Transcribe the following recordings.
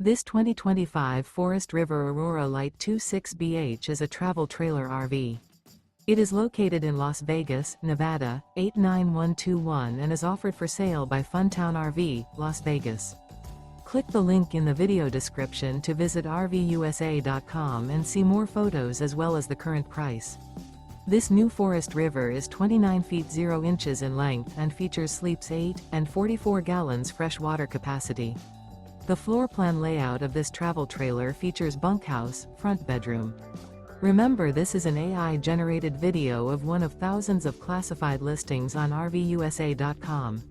This 2025 Forest River Aurora Light 26BH is a travel trailer RV. It is located in Las Vegas, Nevada, 89121 and is offered for sale by Funtown RV, Las Vegas. Click the link in the video description to visit RVUSA.com and see more photos as well as the current price. This new Forest River is 29 feet 0 inches in length and features sleeps 8 and 44 gallons fresh water capacity. The floor plan layout of this travel trailer features bunkhouse, front bedroom. Remember, this is an AI-generated video of one of thousands of classified listings on RVUSA.com.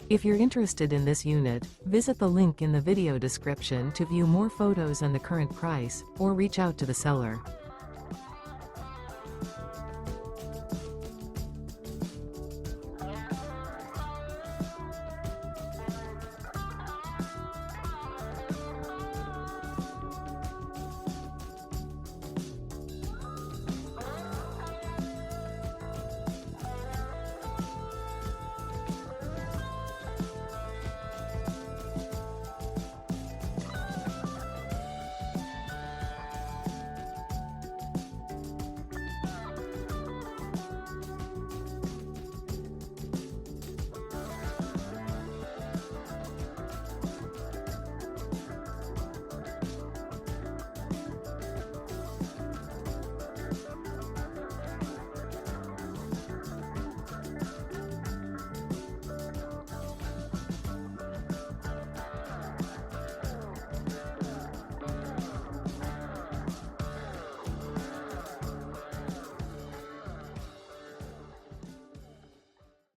If you're interested in this unit, visit the link in the video description to view more photos and the current price, or reach out to the seller.